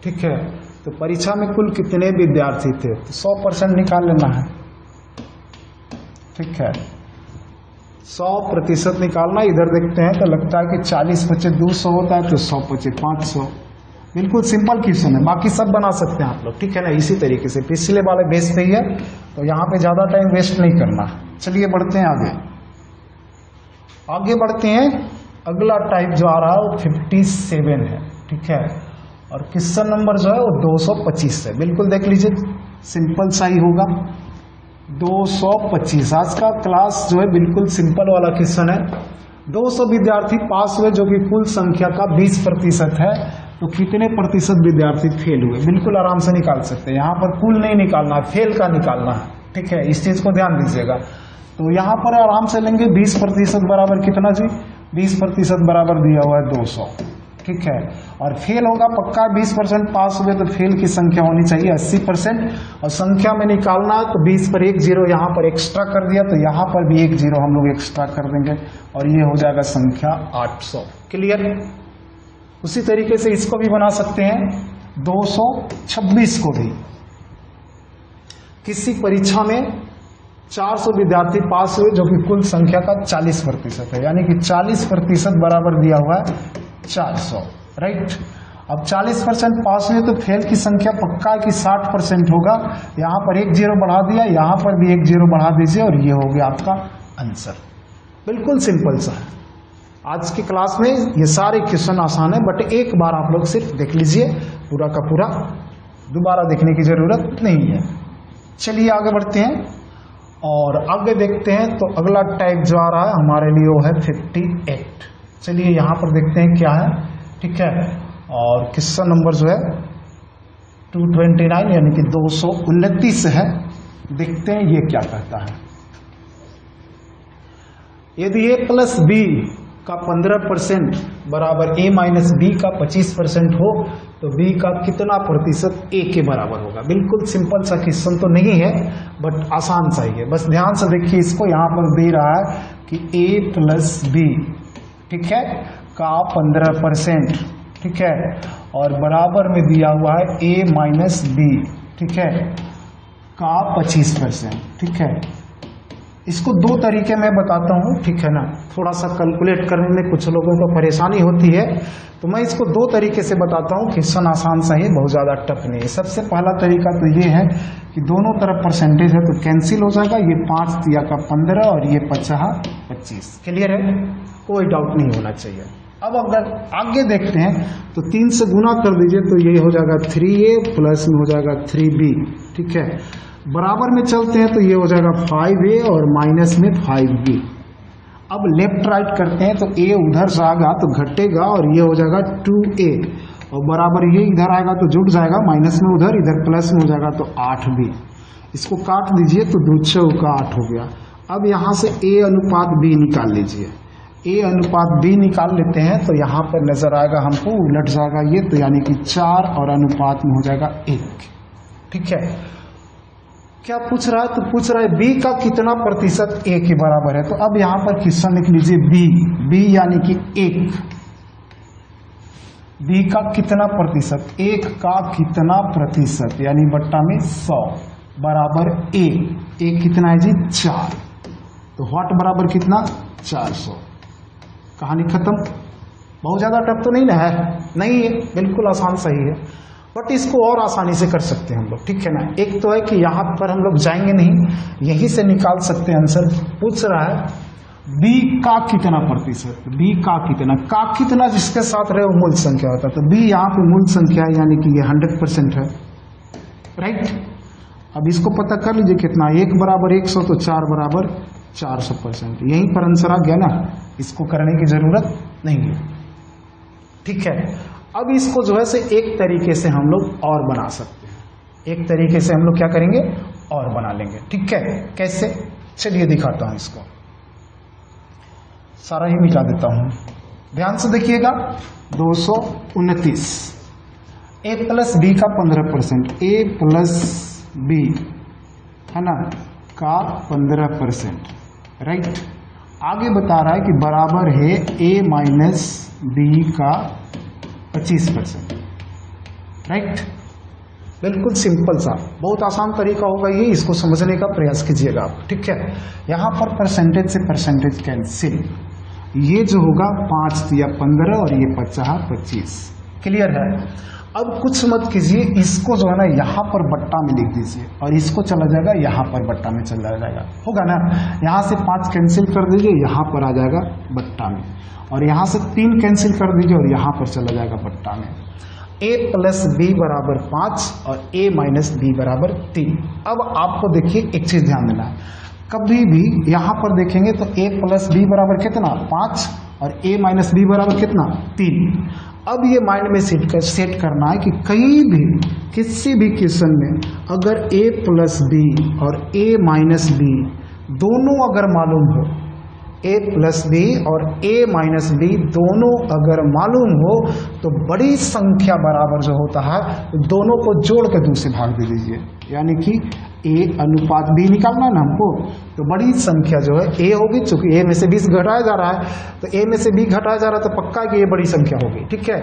ठीक है। तो परीक्षा में कुल कितने विद्यार्थी थे, तो 100% निकाल लेना है, ठीक है। 100% निकालना, इधर देखते हैं तो लगता है कि 40 पचे 200 होता है, तो 100 पचे 500। बिल्कुल सिंपल क्वेश्चन है, बाकी सब बना सकते हैं आप लोग, ठीक है ना। इसी तरीके से पिछले वाले बेस पे ही है, तो यहाँ पे ज्यादा टाइम वेस्ट नहीं करना। चलिए बढ़ते हैं आगे बढ़ते हैं। अगला टाइप जो आ रहा है वो 57 है, ठीक है, और क्वेश्चन नंबर जो है वो 225 है। बिल्कुल देख लीजिए, सिंपल सा ही होगा, 225। आज का क्लास जो है बिल्कुल सिंपल वाला क्वेश्चन है। 200 विद्यार्थी पास हुए जो कि कुल संख्या का 20% है, तो कितने प्रतिशत विद्यार्थी फेल हुए। बिल्कुल आराम से निकाल सकते हैं, यहाँ पर कुल नहीं निकालना है, फेल का निकालना है, ठीक है। इस चीज को ध्यान दीजिएगा। तो यहाँ पर आराम से लेंगे 20% बराबर कितना जी, 20% बराबर दिया हुआ है 200, ठीक है। और फेल होगा पक्का, 20% पास हुए तो फेल की संख्या होनी चाहिए 80%, और संख्या में निकालना है तो 20 पर 1 0 यहाँ पर एक्स्ट्रा कर दिया, तो यहाँ पर भी 1 0 हम लोग एक्स्ट्रा कर देंगे और ये हो जाएगा संख्या 800। क्लियर। उसी तरीके से इसको भी बना सकते हैं, 226 को भी। किसी परीक्षा में 400 विद्यार्थी पास हुए जो कि कुल संख्या का 40% है, यानी कि 40% बराबर दिया हुआ है 400, राइट। अब 40% पास हुए तो फेल की संख्या पक्का है कि 60% होगा। यहाँ पर 1 0 बढ़ा दिया, यहाँ पर भी 1 0 बढ़ा दीजिए और ये हो गया आपका आंसर। बिल्कुल सिंपल सा है। आज की क्लास में ये सारे क्वेश्चन आसान है, बट एक बार आप लोग सिर्फ देख लीजिए, पूरा का पूरा दोबारा देखने की जरूरत नहीं है। चलिए आगे बढ़ते हैं और आगे देखते हैं। तो अगला टाइप जो आ रहा है हमारे लिए वो है 58। चलिए यहाँ पर देखते हैं क्या है, ठीक है। और क्वेश्चन नंबर जो है 229 यानी कि 229 है। देखते हैं ये क्या कहता है। यदि a प्लस बी का 15% बराबर a माइनस बी का 25% हो तो b का कितना प्रतिशत a के बराबर होगा। बिल्कुल सिंपल सा क्वेश्चन तो नहीं है, बट आसान सा ही है। बस ध्यान से देखिए, इसको यहाँ पर दे रहा है कि a प्लस बी, ठीक है, का 15%, ठीक है, और बराबर में दिया हुआ है a माइनस बी, ठीक है, का 25%, ठीक है। इसको दो तरीके में बताता हूँ, ठीक है ना। थोड़ा सा कैलकुलेट करने में कुछ लोगों को परेशानी होती है, तो मैं इसको दो तरीके से बताता हूँ। क्वेश्चन आसान सा ही, बहुत ज़्यादा टफ नहीं है। सबसे पहला तरीका तो ये है कि दोनों तरफ परसेंटेज है तो कैंसिल हो जाएगा। ये 5 तिया का 15 और ये 50 25। क्लियर है, कोई डाउट नहीं होना चाहिए। अब अगर आगे देखते हैं तो 3 से गुना कर दीजिए तो ये हो जाएगा 3a प्लस में हो जाएगा 3b, ठीक है। बराबर में चलते हैं तो ये हो जाएगा 5a और माइनस में 5b। अब लेफ्ट राइट करते हैं तो a उधर से आएगा तो घटेगा और ये हो जाएगा 2a, और बराबर ये इधर आएगा तो जुड़ जाएगा, माइनस में उधर, इधर प्लस में हो जाएगा तो 8b। इसको काट दीजिए तो 2 6 का 8 हो गया। अब यहाँ से a अनुपात b निकाल लीजिए। a अनुपात b निकाल लेते हैं तो यहाँ पर नजर आएगा हमको, उलट जाएगा ये, तो यानी कि 4 और अनुपात में हो जाएगा 1, ठीक है। क्या पूछ रहा है? तो पूछ रहा है b का कितना प्रतिशत a के बराबर है। तो अब यहाँ पर क्वेश्चन लिख लीजिए b यानी कि 1। b का कितना प्रतिशत, 1 का कितना प्रतिशत, यानी बट्टा में 100 बराबर a कितना है जी 4। तो व्हाट बराबर कितना 400। कहानी खत्म। बहुत ज्यादा टफ तो नहीं ना है, नहीं है, बिल्कुल आसान सही है। बट इसको और आसानी से कर सकते हैं हम लोग, ठीक है ना। एक तो है कि यहाँ पर हम लोग जाएंगे नहीं, यहीं से निकाल सकते हैं आंसर। पूछ रहा है b का कितना प्रतिशत, b का कितना जिसके साथ रहे वो मूल संख्या होता है। तो b यहाँ पे मूल संख्या है, यानी कि ये 100% है, राइट। अब इसको पता कर लीजिए कितना, 1 बराबर 100 तो 4 बराबर 400%। यहीं पर आंसर आ गया ना, इसको करने की जरूरत नहीं है, ठीक है। अब इसको जो है से एक तरीके से हम लोग और बना सकते हैं। एक तरीके से हम लोग क्या करेंगे, और बना लेंगे, ठीक है। कैसे, चलिए दिखाता हूं। इसको सारा ही मिटा देता हूं, ध्यान से देखिएगा। 229 a प्लस बी का 15%, a प्लस बी है ना का 15%, राइट। आगे बता रहा है कि बराबर है a माइनस बी का 25%, राइट। बिल्कुल सिंपल सा, बहुत आसान तरीका होगा ये, इसको समझने का प्रयास कीजिएगा आप, ठीक है। यहाँ पर परसेंटेज से परसेंटेज कैंसिल, ये जो होगा 5 तिया 15 और ये 50 25। क्लियर है। अब कुछ मत कीजिए, इसको जो है ना यहाँ पर बट्टा में लिख दीजिए और इसको चला जाएगा यहाँ पर बट्टा में चला जाएगा, होगा ना। यहाँ से 5 कैंसिल कर दीजिए, यहाँ पर आ जाएगा बट्टा में, और यहाँ से 3 कैंसिल कर दीजिए और यहाँ पर चला जाएगा बट्टा में। a प्लस बी बराबर 5 और a माइनस बी बराबर 3। अब आपको देखिए एक चीज ध्यान देना है, कभी भी यहाँ पर देखेंगे तो a प्लस बी बराबर कितना 5 और a माइनस बी बराबर कितना 3। अब ये माइंड में सेट करना है कि कहीं भी किसी भी क्वेश्चन में अगर a प्लस बी और a माइनस बी दोनों अगर मालूम हो, a प्लस बी और a माइनस बी दोनों अगर मालूम हो तो बड़ी संख्या बराबर जो होता है तो दोनों को जोड़ के 2 से भाग दे दीजिए, यानी कि a अनुपात b निकालना है ना हमको। तो बड़ी संख्या जो है a होगी, चूंकि a में से 20 घटाया जा रहा है तो a में से b घटाया जा रहा है तो पक्का कि ये बड़ी संख्या होगी, ठीक है।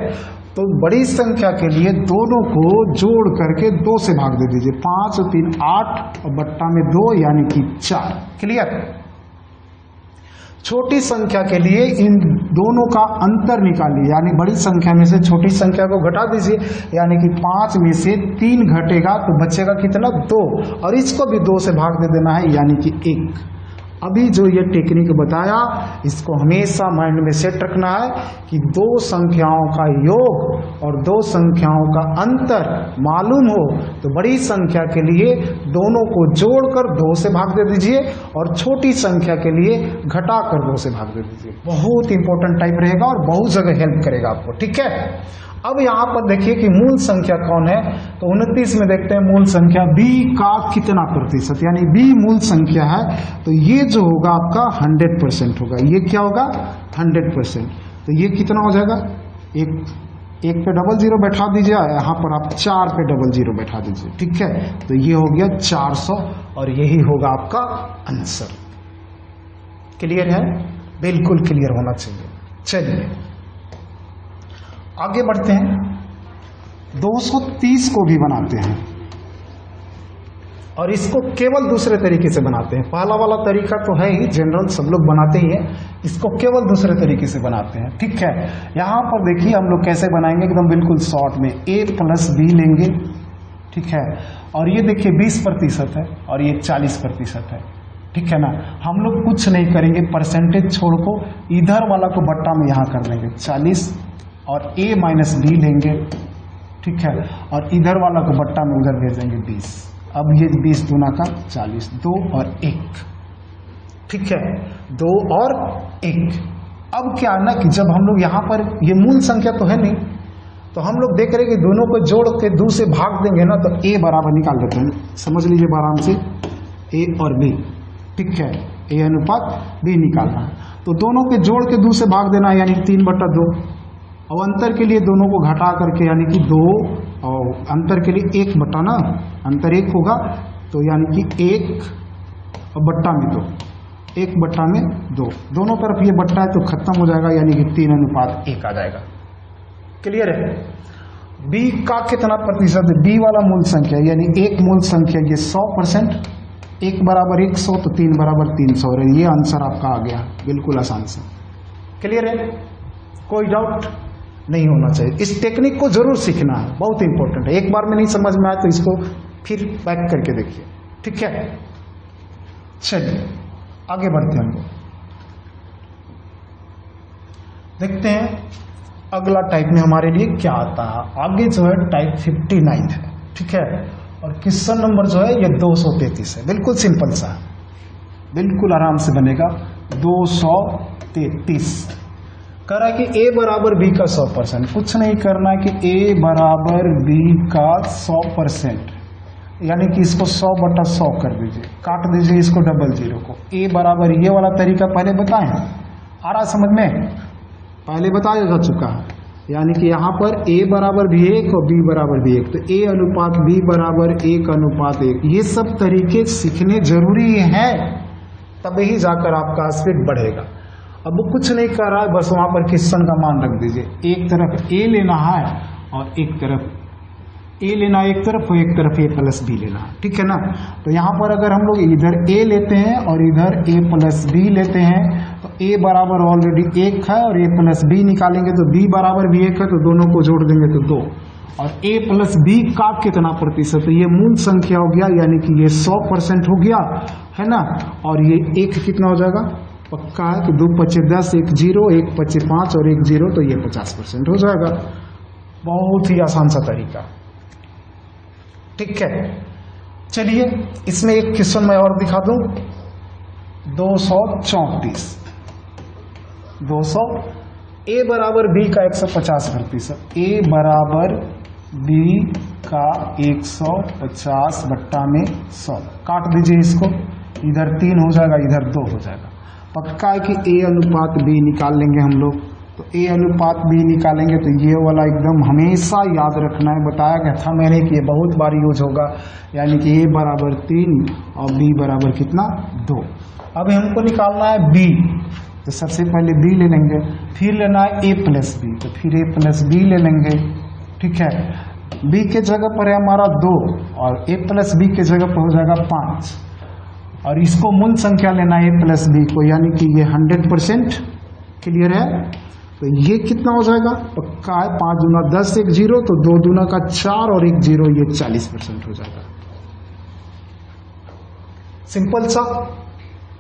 तो बड़ी संख्या के लिए दोनों को जोड़ करके 2 से भाग दे दीजिए, 5 और 3 8 और बट्टा में 2 यानी कि 4। क्लियर। छोटी संख्या के लिए इन दोनों का अंतर निकालिए, यानी बड़ी संख्या में से छोटी संख्या को घटा दीजिए, यानी कि 5 में से 3 घटेगा तो बचेगा कितना 2, और इसको भी 2 से भाग दे देना है, यानी कि 1। अभी जो ये टेक्निक बताया इसको हमेशा माइंड में सेट रखना है कि दो संख्याओं का योग और दो संख्याओं का अंतर मालूम हो तो बड़ी संख्या के लिए दोनों को जोड़कर 2 से भाग दे दीजिए और छोटी संख्या के लिए घटाकर 2 से भाग दे दीजिए। बहुत इंपॉर्टेंट टाइप रहेगा और बहुत जगह हेल्प करेगा आपको, ठीक है। अब यहाँ पर देखिए कि मूल संख्या कौन है, तो 29 में देखते हैं मूल संख्या b का कितना प्रतिशत, यानी b मूल संख्या है तो ये जो होगा आपका 100% होगा। ये क्या होगा 100%, तो ये कितना हो जाएगा, एक पे 00 बैठा दीजिए, यहाँ पर आप 4 पे 00 बैठा दीजिए, ठीक है। तो ये हो गया 400 और यही होगा आपका आंसर। क्लियर है, बिल्कुल क्लियर होना चाहिए। चलिए आगे बढ़ते हैं, 230 को भी बनाते हैं और इसको केवल दूसरे तरीके से बनाते हैं। पहला वाला तरीका तो है ही जनरल, सब लोग बनाते ही हैं, इसको केवल दूसरे तरीके से बनाते हैं, ठीक है। यहाँ पर देखिए हम लोग कैसे बनाएंगे, एकदम बिल्कुल शॉर्ट में a + b लेंगे, ठीक है। और ये देखिए 20% है और ये 40% है, ठीक है ना। हम लोग कुछ नहीं करेंगे, परसेंटेज छोड़ को इधर वाला को बट्टा में यहाँ कर देंगे 40 और a - b लेंगे, ठीक है। और इधर वाला को बट्टा में उधर भेज देंगे 20। अब ये 20 दूना का 40, 2 और 1, ठीक है, 2 और 1। अब क्या ना कि जब हम लोग यहाँ पर ये मूल संख्या तो है नहीं, तो हम लोग देख रहे हैं कि दोनों को जोड़ के 2 से भाग देंगे ना, तो a बराबर निकाल देते हैं, समझ लीजिए आराम से, a और b, ठीक है, a अनुपात b निकालना है। तो दोनों के जोड़ के 2 से भाग देना है, यानी 3/2। और अंतर के लिए दोनों को घटा करके यानी कि 2, और अंतर के लिए 1 बटा ना, अंतर 1 होगा तो यानी कि 1 और बट्टा में 2, 1 बट्टा में 2, दोनों तरफ ये बट्टा है तो खत्म हो जाएगा, यानी कि 3:1 आ जाएगा। क्लियर है। b का कितना प्रतिशत है, b वाला मूल संख्या यानी एक मूल संख्या ये 100%, 1 = 100 तो 3 = 300, और ये आंसर आपका आ गया, बिल्कुल आसान से। क्लियर है, कोई डाउट नहीं होना चाहिए। इस टेक्निक को जरूर सीखना है, बहुत इंपॉर्टेंट है। एक बार में नहीं समझ में आया तो इसको फिर बैक करके देखिए, ठीक है। चलिए आगे बढ़ते हैं, हम लोग देखते हैं अगला टाइप में हमारे लिए क्या आता है। आगे जो है टाइप 59 है, ठीक है। और क्वेश्चन नंबर जो है ये 233 है, बिल्कुल सिंपल सा है, बिल्कुल आराम से बनेगा। 233 कह रहा है कि a = b का 100%, कुछ नहीं करना है कि a = b का 100%, यानी कि इसको 100/100 कर दीजिए, काट दीजिए इसको 00 को। a बराबर, ये वाला तरीका पहले बताएं, आ रहा समझ में, पहले बताया जा चुका है। यानी कि यहाँ पर a = भी 1 और b = भी 1, तो a अनुपात b = 1:1। ये सब तरीके सीखने जरूरी हैं, तभी जाकर आपका स्पीड बढ़ेगा। अब वो कुछ नहीं कर रहा है, बस वहाँ पर क्वेश्चन का मान रख दीजिए। एक तरफ a लेना है और एक तरफ a लेना है, एक तरफ और एक तरफ a + b लेना है, ठीक है ना। तो यहाँ पर अगर हम लोग इधर a लेते हैं और इधर a + b लेते हैं, तो a बराबर ऑलरेडी 1 है और a + b निकालेंगे तो b बराबर भी 1 है, तो दोनों को जोड़ देंगे तो 2। और a + b का कितना प्रतिशत, तो ये मूल संख्या हो गया, यानी कि ये 100% हो गया, है ना। और ये 1 कितना हो जाएगा, पक्का है कि 2 × 5 = 10, 1 0, 1 × 5 = 5 और 1 0, तो ये 50% हो जाएगा। बहुत ही आसान सा तरीका, ठीक है। चलिए इसमें एक क्वेश्चन मैं और दिखा दूं, 234, a = b का 150%, a = b का 150/100, काट दीजिए इसको, इधर 3 हो जाएगा, इधर 2 हो जाएगा। पक्का है कि a अनुपात b निकाल लेंगे हम लोग, तो a अनुपात b निकालेंगे तो ये वाला एकदम हमेशा याद रखना है, बताया गया था मैंने कि ये बहुत बार यूज होगा, यानी कि a = 3 और b = कितना, 2। अब हमको निकालना है b, तो सबसे पहले b ले लेंगे, फिर लेना है a + b, तो फिर a + b ले लेंगे, ठीक है। b के जगह पर है हमारा 2 और a + b के जगह पर हो जाएगा 5, और इसको मूल संख्या लेना है a + b को, यानी कि ये 100%। क्लियर है, तो ये कितना हो जाएगा, पक्का है, 5 दूना 10, 1 0, तो 2 दूना का 4 और 1 0, ये 40% हो जाएगा। सिंपल सा,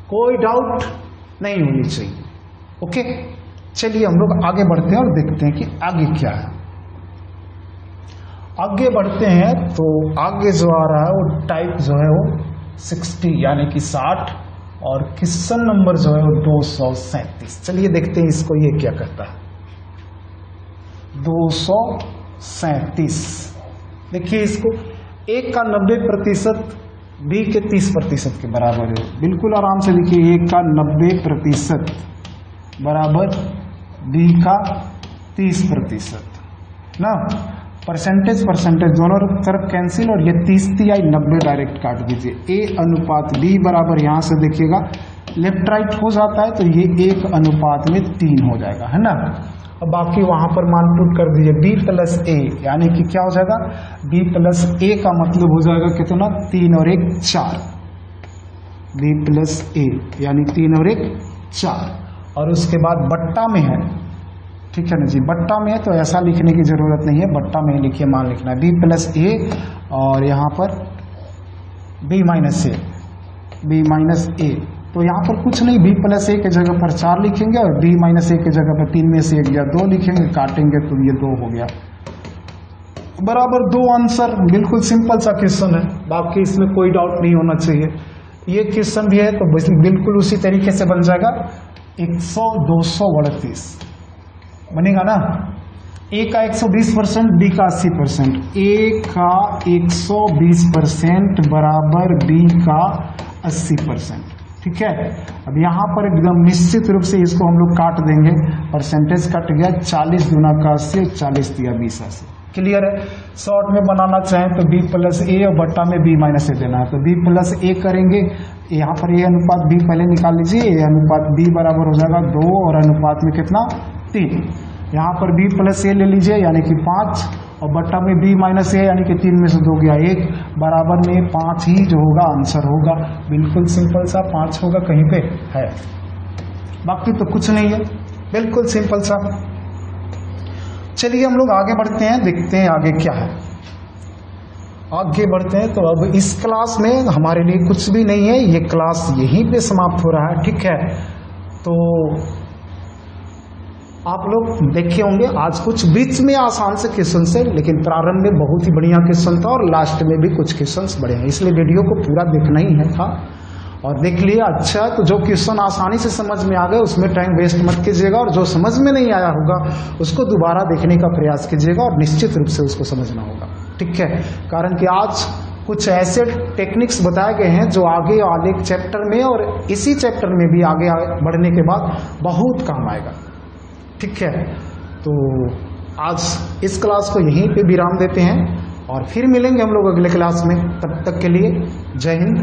कोई डाउट नहीं होनी चाहिए। ओके, चलिए हम लोग आगे बढ़ते हैं और देखते हैं कि आगे क्या है। आगे बढ़ते हैं तो आगे जो आ रहा है वो टाइप जो है वो 60 यानी कि 60 और क्वेश्चन नंबर जो है वो 237। चलिए देखते हैं इसको ये क्या कहता है। 237 देखिए इसको, A का 90% B के 30% के बराबर है। बिल्कुल आराम से लिखिए, A का 90% बराबर B का 30% ना। परसेंटेज दोनों तरफ कैंसिल और ये 30 90 डायरेक्ट काट दीजिए। A अनुपात B बराबर, यहाँ से देखिएगा लेफ्ट राइट हो जाता है तो ये 1 अनुपात में 3 हो जाएगा, है ना। अब बाकी वहां पर मान पुट कर दीजिए B प्लस A, यानी कि क्या हो जाएगा, B प्लस A का मतलब हो जाएगा कितना, 3 और 1 4। B प्लस A यानी 3 और 1 4। और उसके बाद बट्टा में है, ठीक है ना जी, बट्टा में है तो ऐसा लिखने की जरूरत नहीं है, बट्टा में ही लिखिए, मान लिखना है B प्लस A और यहाँ पर B माइनस A। तो यहाँ पर कुछ नहीं, B प्लस A के जगह पर 4 लिखेंगे और B माइनस A के जगह पर 3 में से 1 या 2 लिखेंगे, काटेंगे तो ये 2 हो गया बराबर 2 आंसर। बिल्कुल सिंपल सा क्वेश्चन है, बाकी इसमें कोई डाउट नहीं होना चाहिए। ये क्वेश्चन भी है तो बिल्कुल उसी तरीके से बन जाएगा। 100 238 बनेगा ना। A का 120%, B का 80%, A का 120% बराबर B का 80%, ठीक है। अब यहाँ पर एकदम निश्चित रूप से इसको हम लोग काट देंगे, परसेंटेज कट गया, 40 दूना का 80, 40 दिया 20 80। क्लियर है। शॉर्ट में बनाना चाहें तो B प्लस A और बट्टा में B माइनस A देना है, तो B प्लस A करेंगे। यहाँ पर A अनुपात B पहले निकाल लीजिए, A अनुपात B बराबर हो जाएगा 2 और अनुपात में कितना 3। यहाँ पर B प्लस A ले लीजिए यानी कि 5 और बट्टा में B माइनस A यानी कि 3 में से 2 गया 1, बराबर में 5 ही जो होगा आंसर होगा। बिल्कुल सिंपल सा 5 होगा, कहीं पे है, बाकी तो कुछ नहीं है, बिल्कुल सिंपल सा। चलिए हम लोग आगे बढ़ते हैं, देखते हैं आगे क्या है। आगे बढ़ते हैं तो अब इस क्लास में हमारे लिए कुछ भी नहीं है, ये क्लास यहीं पे समाप्त हो रहा है, ठीक है। तो आप लोग देखे होंगे आज कुछ बीच में आसान से क्वेश्चन से, लेकिन प्रारंभ में बहुत ही बढ़िया क्वेश्चन था और लास्ट में भी कुछ क्वेश्चंस बड़े हैं, इसलिए वीडियो को पूरा देखना ही है था। और देख लिए अच्छा, तो जो क्वेश्चन आसानी से समझ में आ गए उसमें टाइम वेस्ट मत कीजिएगा, और जो समझ में नहीं आया होगा उसको दोबारा देखने का प्रयास कीजिएगा और निश्चित रूप से उसको समझना होगा, ठीक है। कारण कि आज कुछ ऐसे टेक्निक्स बताए गए हैं जो आगे वाले चैप्टर में और इसी चैप्टर में भी आगे बढ़ने के बाद बहुत काम आएगा, ठीक है। तो आज इस क्लास को यहीं पे विराम देते हैं और फिर मिलेंगे हम लोग अगले क्लास में। तब तक के लिए जय हिंद,